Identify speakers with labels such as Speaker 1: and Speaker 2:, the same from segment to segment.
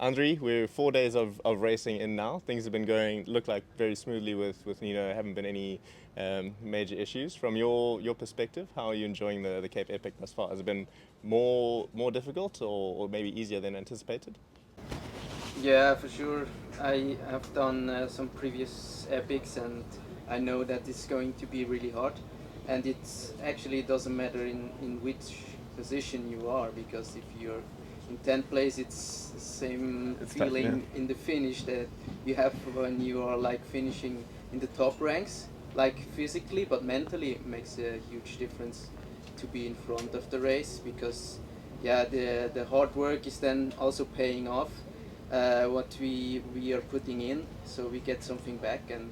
Speaker 1: Andri, we're 4 days of racing in now. Things have been going, look like very smoothly with Nino. Haven't been any major issues. From your perspective, how are you enjoying the Cape Epic thus far? Has it been more difficult or maybe easier than anticipated?
Speaker 2: Yeah, for sure. I have done some previous epics, and I know that it's going to be really hard. And it doesn't matter in which position you are, because if you're in 10th place, it's the same
Speaker 1: It's tough, yeah.
Speaker 2: feeling in the finish that you have when you are like finishing in the top ranks, like physically, but mentally it makes a huge difference to be in front of the race, because yeah, the hard work is then also paying off what we are putting in, so we get something back, and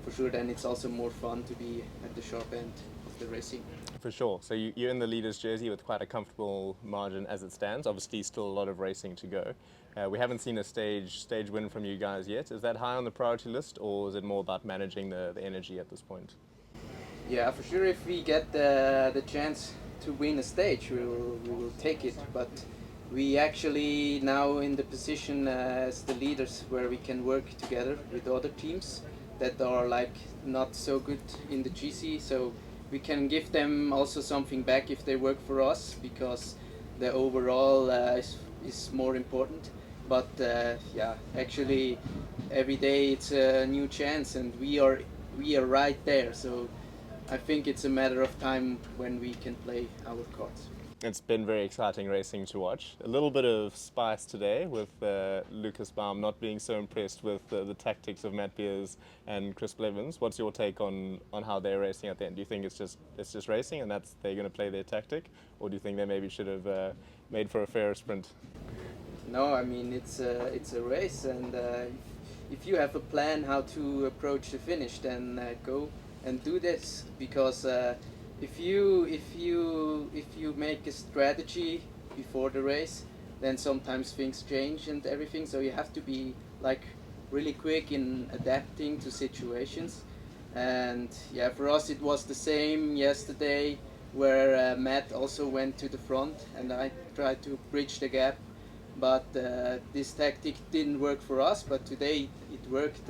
Speaker 2: for sure then it's also more fun to be at the sharp end of the racing.
Speaker 1: For sure. So you're in the leader's jersey with quite a comfortable margin as it stands. Obviously, still a lot of racing to go. We haven't seen a stage win from you guys yet. Is that high on the priority list, or is it more about managing the energy at this point?
Speaker 2: Yeah, for sure, if we get the chance to win a stage, we will take it, but we actually now in the position as the leaders where we can work together with other teams that are like not so good in the GC, so we can give them also something back if they work for us, because the overall is more important. But yeah, actually every day it's a new chance, and we are right there, so I think it's a matter of time when we can play our cards.
Speaker 1: It's been very exciting racing to watch. A little bit of spice today with Lucas Baum not being so impressed with the tactics of Matt Beers and Chris Blevins. What's your take on how they're racing at the end? Do you think it's just racing and that's they're going to play their tactic, or do you think they maybe should have made for a fairer sprint?
Speaker 2: No, I mean it's a race, and if you have a plan how to approach the finish, then go and do this. Because if you make a strategy before the race, then sometimes things change and everything. So you have to be like really quick in adapting to situations. And yeah, for us it was the same yesterday, where Matt also went to the front, and I tried to bridge the gap, but this tactic didn't work for us, but today it worked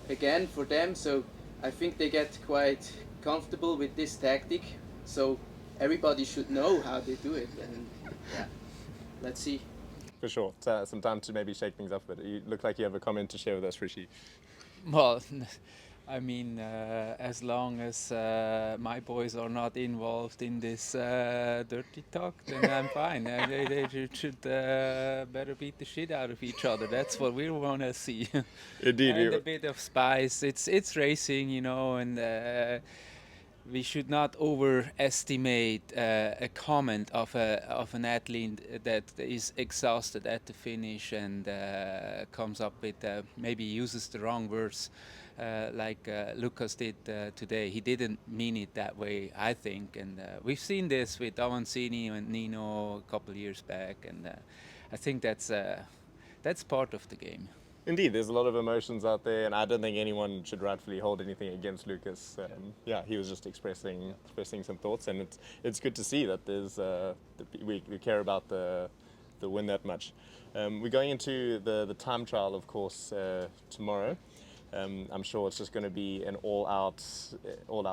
Speaker 2: again for them, so I think they get quite comfortable with this tactic, so everybody should know how they do it, and yeah, let's see.
Speaker 1: For sure. Some time to maybe shake things up a bit. You look like you have a comment to share with us, Frischi.
Speaker 3: Well, I mean, as long as my boys are not involved in this dirty talk, then I'm fine. They should better beat the shit out of each other. That's what we want to see.
Speaker 1: Indeed.
Speaker 3: And a bit of spice. It's racing, and we should not overestimate a comment of an athlete that is exhausted at the finish and comes up with maybe uses the wrong words like Lucas did today. He didn't mean it that way, I think, and we've seen this with Avancini and Nino a couple of years back, and I think that's part of the game.
Speaker 1: Indeed, there's a lot of emotions out there, and I don't think anyone should rightfully hold anything against Lucas. Yeah, he was just expressing some thoughts, and it's good to see that we care about the win that much. We're going into the time trial, of course, tomorrow. I'm sure it's just going to be an all-out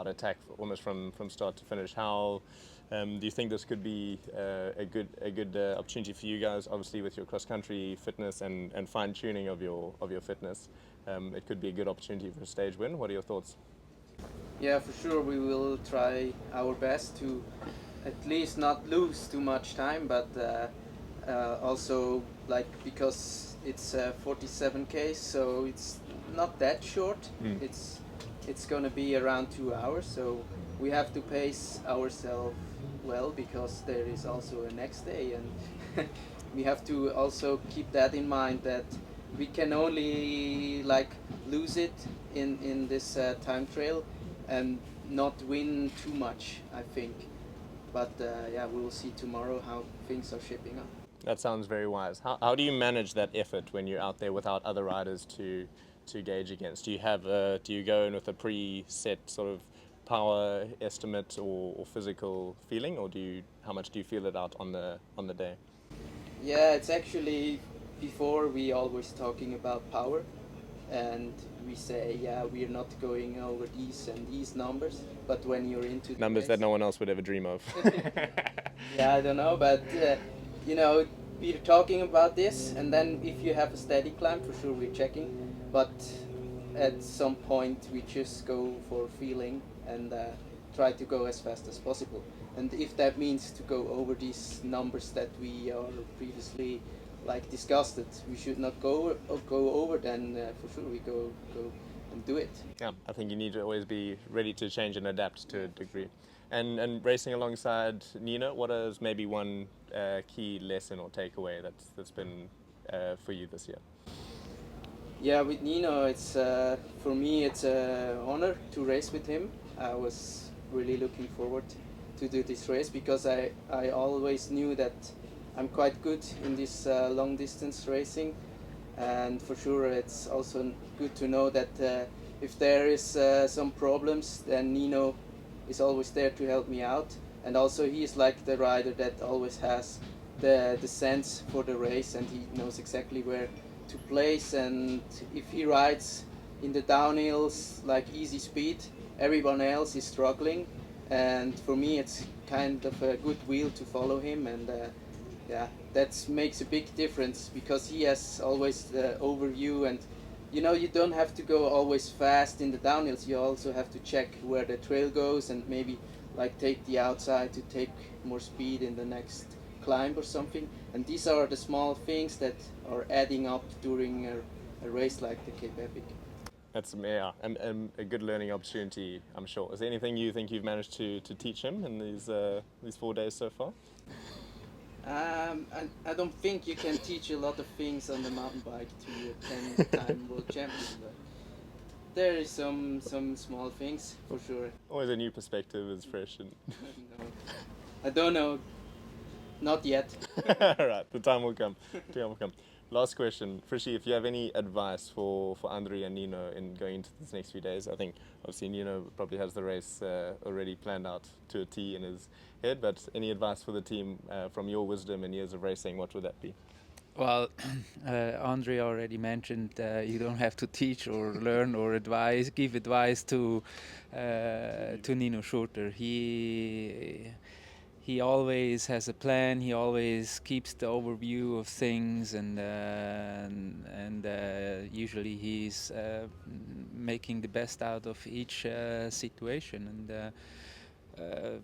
Speaker 1: attack, almost from start to finish. How do you think this could be a good opportunity for you guys? Obviously, with your cross-country fitness and fine-tuning of your fitness, it could be a good opportunity for a stage win. What are your thoughts?
Speaker 2: Yeah, for sure we will try our best to at least not lose too much time, but also like because it's 47 k, so it's not that short.
Speaker 1: Mm.
Speaker 2: It's gonna be around 2 hours, so we have to pace ourselves well, because there is also a next day, and we have to also keep that in mind, that we can only like lose it in this time trail and not win too much, I think. But yeah, we will see tomorrow how things are shaping up.
Speaker 1: That sounds very wise. How do you manage that effort when you're out there without other riders to gauge against? Do you go in with a preset sort of power estimate or physical feeling, or how much do you feel it out on the day?
Speaker 2: Yeah, it's actually before we always talking about power, and we say, yeah, we're not going over these and these numbers, but when you're into the
Speaker 1: Numbers
Speaker 2: race,
Speaker 1: that no one else would ever dream of.
Speaker 2: yeah, I don't know, but you know, we're talking about this, and then if you have a steady climb, for sure we're checking, but at some point we just go for feeling and try to go as fast as possible. And if that means to go over these numbers that we are previously like discussed, it we should not go over, then for sure we go and do it.
Speaker 1: Yeah, I think you need to always be ready to change and adapt to a degree. And racing alongside Nino, what is maybe one key lesson or takeaway that's been for you this year?
Speaker 2: Yeah, with Nino, it's for me it's an honor to race with him. I was really looking forward to do this race because I always knew that I'm quite good in this long distance racing, and for sure it's also good to know that if there is some problems, then Nino is always there to help me out, and also he is like the rider that always has the sense for the race, and he knows exactly where to place, and if he rides in the downhills like easy speed, everyone else is struggling, and for me it's kind of a good wheel to follow him, and yeah, that makes a big difference because he has always the overview, and you know, you don't have to go always fast in the downhills, you also have to check where the trail goes and maybe like take the outside to take more speed in the next climb or something. And these are the small things that are adding up during a race like the Cape Epic.
Speaker 1: That's a good learning opportunity, I'm sure. Is there anything you think you've managed to teach him in these 4 days so far?
Speaker 2: I don't think you can teach a lot of things on the mountain bike to a 10-time world champion, but there is some small things for sure.
Speaker 1: Always a new perspective is fresh. And
Speaker 2: No, I don't know, not yet.
Speaker 1: all right, the time will come. The time will come. Last question, Frischi, if you have any advice for Andri and Nino in going into these next few days. I think obviously Nino probably has the race already planned out to a T in his head, but any advice for the team from your wisdom and years of racing, what would that be?
Speaker 3: Well, Andri already mentioned you don't have to teach or learn or give advice to Nino Schurter. He always has a plan. He always keeps the overview of things, and usually he's making the best out of each situation. And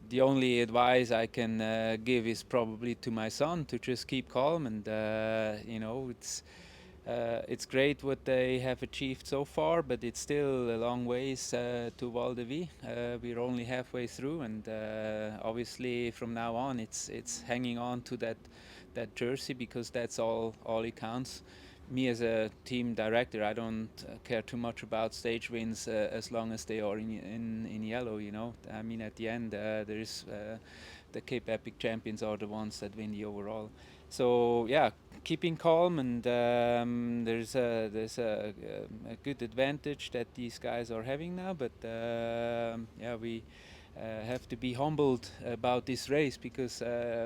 Speaker 3: the only advice I can give is probably to my son to just keep calm, and you know, it's great what they have achieved so far, but it's still a long ways to Val de Vie. We're only halfway through, and obviously from now on it's hanging on to that jersey, because that's all it counts. Me as a team director, I don't care too much about stage wins as long as they are in yellow. You know, I mean, at the end there is the Cape Epic champions are the ones that win the overall. So yeah, keeping calm, and there's a good advantage that these guys are having now. But yeah, we have to be humbled about this race, because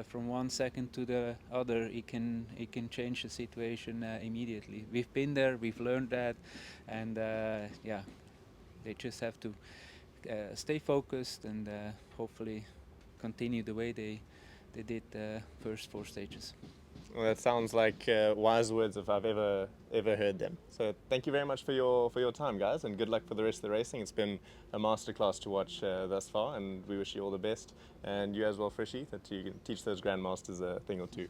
Speaker 3: from 1 second to the other, it can change the situation immediately. We've been there, we've learned that, and yeah, they just have to stay focused and hopefully continue the way they did the first 4 stages.
Speaker 1: Well, that sounds like wise words if I've ever heard them. So thank you very much for your time, guys, and good luck for the rest of the racing. It's been a masterclass to watch thus far, and we wish you all the best. And you as well, Frischi, that you can teach those grandmasters a thing or two.